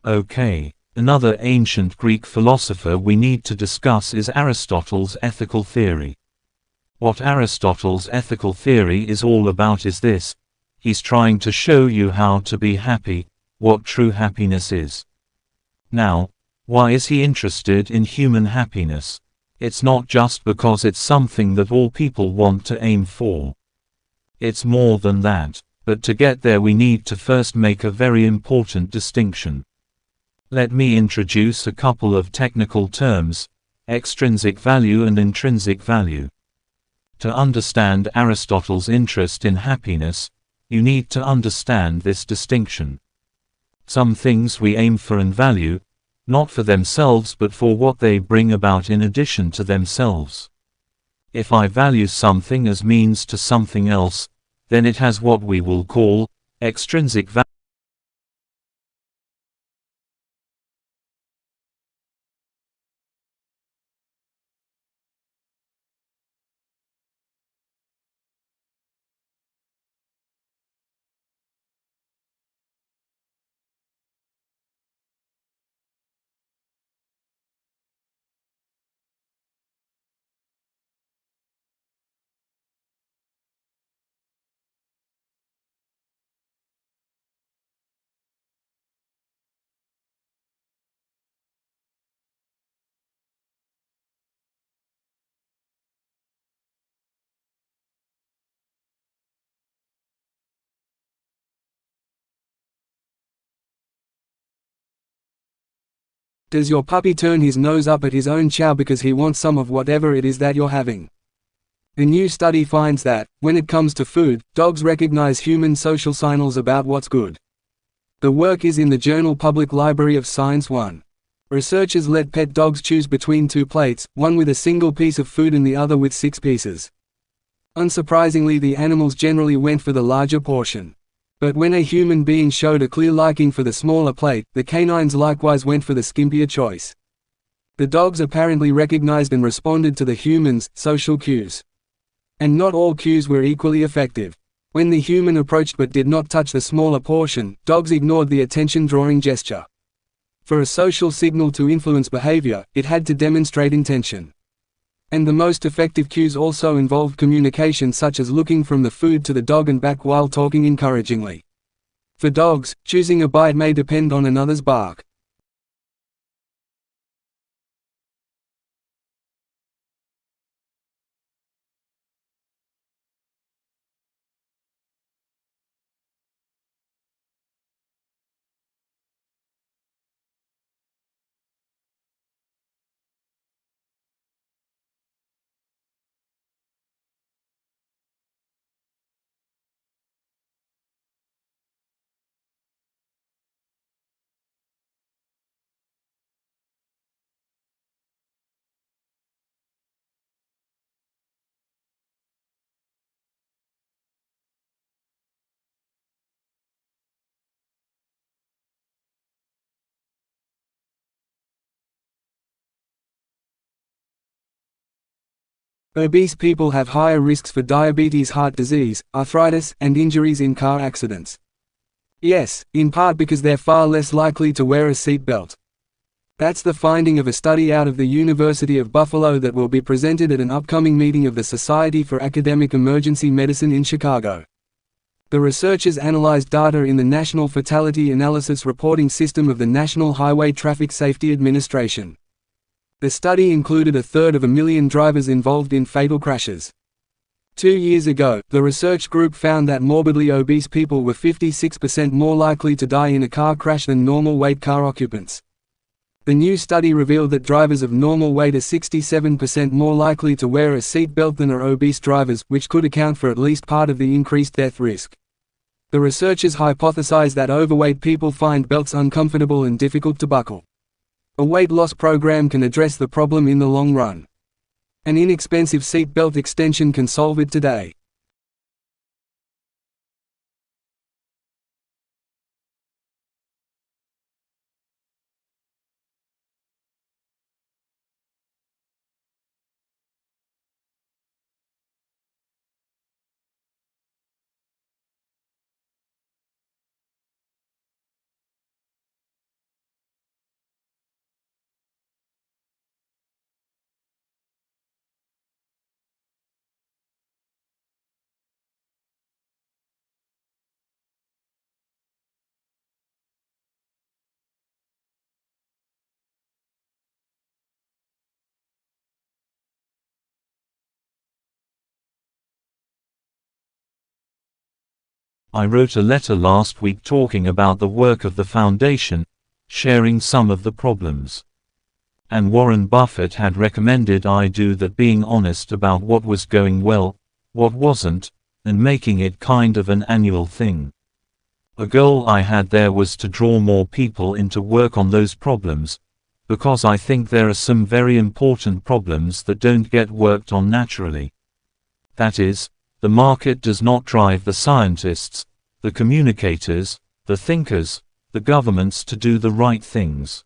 Okay, another ancient Greek philosopher we need to discuss is Aristotle's ethical theory. What Aristotle's ethical theory is all about is this: he's trying to show you how to be happy, what true happiness is. Now, why is he interested in human happiness? It's not just because it's something that all people want to aim for. It's more than that, but to get there we need to first make a very important distinction. Let me introduce a couple of technical terms: extrinsic value and intrinsic value. To understand Aristotle's interest in happiness, you need to understand this distinction. Some things we aim for and value, not for themselves but for what they bring about in addition to themselves. If I value something as means to something else, then it has what we will call extrinsic value. Does your puppy turn his nose up at his own chow because he wants some of whatever it is that you're having? A new study finds that, when it comes to food, dogs recognize human social signals about what's good. The work is in the journal Public Library of Science 1. Researchers let pet dogs choose between two plates, one with a single piece of food and the other with 6 pieces. Unsurprisingly, the animals generally went for the larger portion. But when a human being showed a clear liking for the smaller plate, the canines likewise went for the skimpier choice. The dogs apparently recognized and responded to the humans' social cues. And not all cues were equally effective. When the human approached but did not touch the smaller portion, dogs ignored the attention-drawing gesture. For a social signal to influence behavior, it had to demonstrate intention. And the most effective cues also involved communication, such as looking from the food to the dog and back while talking encouragingly. For dogs, choosing a bite may depend on another's bark. Obese people have higher risks for diabetes, heart disease, arthritis, and injuries in car accidents. Yes, in part because they're far less likely to wear a seat belt. That's the finding of a study out of the University of Buffalo that will be presented at an upcoming meeting of the Society for Academic Emergency Medicine in Chicago. The researchers analyzed data in the National Fatality Analysis Reporting System of the National Highway Traffic Safety Administration. The study included 1/3 drivers involved in fatal crashes. 2 years ago, the research group found that morbidly obese people were 56% more likely to die in a car crash than normal weight car occupants. The new study revealed that drivers of normal weight are 67% more likely to wear a seat belt than are obese drivers, which could account for at least part of the increased death risk. The researchers hypothesized that overweight people find belts uncomfortable and difficult to buckle. A weight loss program can address the problem in the long run. An inexpensive seat belt extension can solve it today. I wrote a letter last week talking about the work of the foundation, sharing some of the problems. And Warren Buffett had recommended I do that, being honest about what was going well, what wasn't, and making it kind of an annual thing. A goal I had there was to draw more people in to work on those problems, because I think there are some very important problems that don't get worked on naturally. That is, the market does not drive the scientists, the communicators, the thinkers, the governments to do the right things.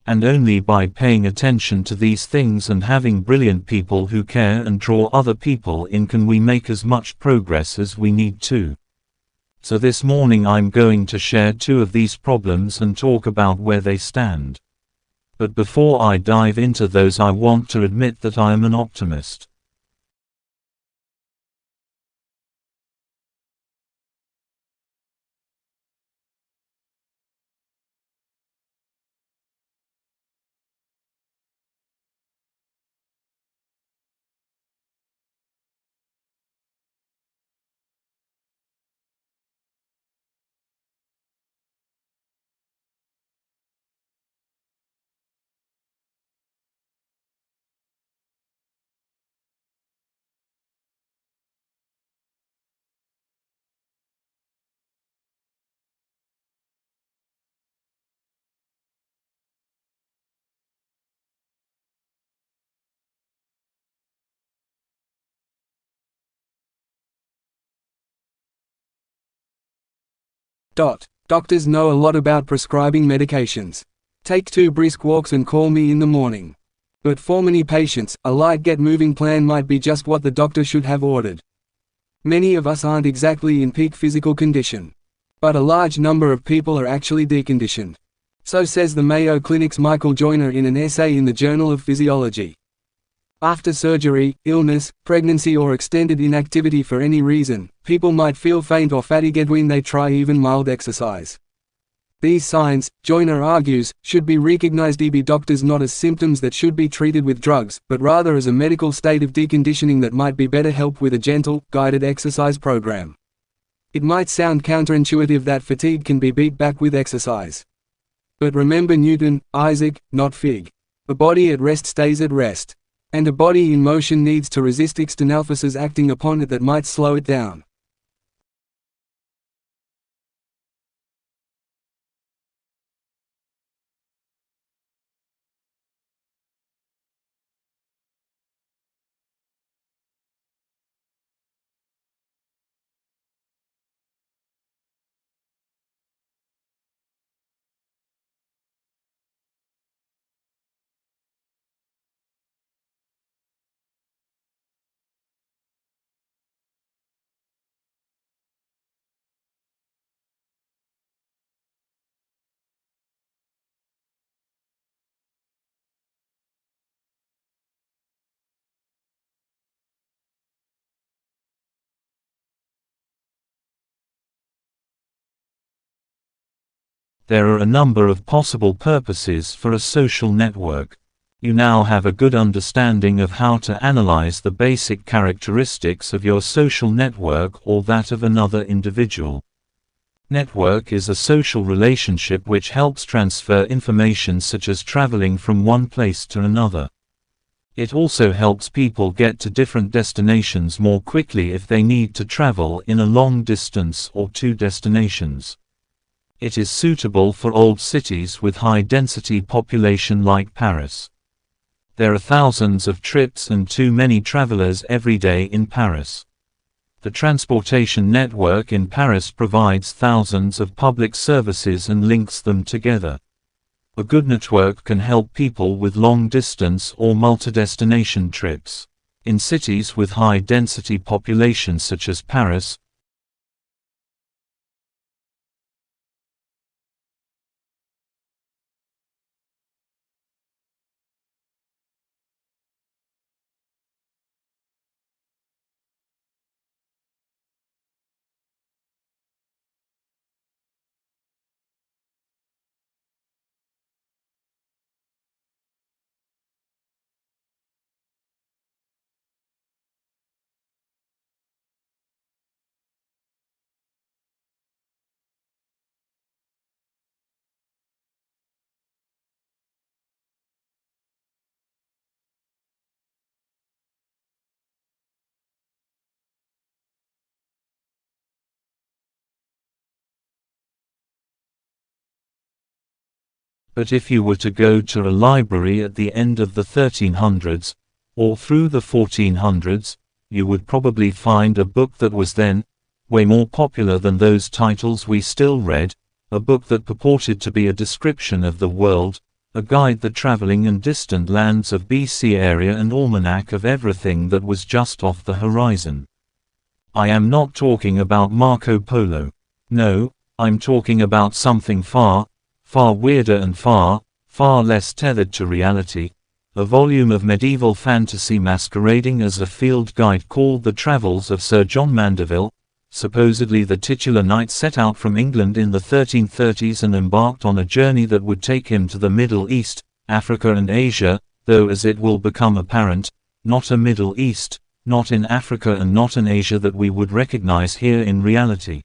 And only by paying attention to these things and having brilliant people who care and draw other people in can we make as much progress as we need to. So this morning I'm going to share two of these problems and talk about where they stand. But before I dive into those, I want to admit that I am an optimist. Doctors know a lot about prescribing medications. Take 2 brisk walks and call me in the morning. But for many patients, a light get-moving plan might be just what the doctor should have ordered. Many of us aren't exactly in peak physical condition. But a large number of people are actually deconditioned. So says the Mayo Clinic's Michael Joyner in an essay in the Journal of Physiology. After surgery, illness, pregnancy or extended inactivity for any reason, people might feel faint or fatigued when they try even mild exercise. These signs, Joyner argues, should be recognized by doctors not as symptoms that should be treated with drugs, but rather as a medical state of deconditioning that might be better helped with a gentle, guided exercise program. It might sound counterintuitive that fatigue can be beat back with exercise. But remember Newton, Isaac, not Fig. A body at rest stays at rest. And a body in motion needs to resist external forces acting upon it that might slow it down. There are a number of possible purposes for a social network. You now have a good understanding of how to analyze the basic characteristics of your social network or that of another individual. Network is a social relationship which helps transfer information such as traveling from one place to another. It also helps people get to different destinations more quickly if they need to travel in a long distance or to destinations. It is suitable for old cities with high-density population like Paris. There are thousands of trips and too many travelers every day in Paris. The transportation network in Paris provides thousands of public services and links them together. A good network can help people with long-distance or multi-destination trips. In cities with high-density populations such as Paris, But if you were to go to a library at the end of the 1300s, or through the 1400s, you would probably find a book that was then way more popular than those titles we still read, a book that purported to be a description of the world, a guide the traveling and distant lands of BC area and almanac of everything that was just off the horizon. I am not talking about Marco Polo. No, I'm talking about something far, far weirder and far, far less tethered to reality, a volume of medieval fantasy masquerading as a field guide called The Travels of Sir John Mandeville. Supposedly the titular knight set out from England in the 1330s and embarked on a journey that would take him to the Middle East, Africa and Asia, though as it will become apparent, not a Middle East, not in Africa and not an Asia that we would recognize here in reality.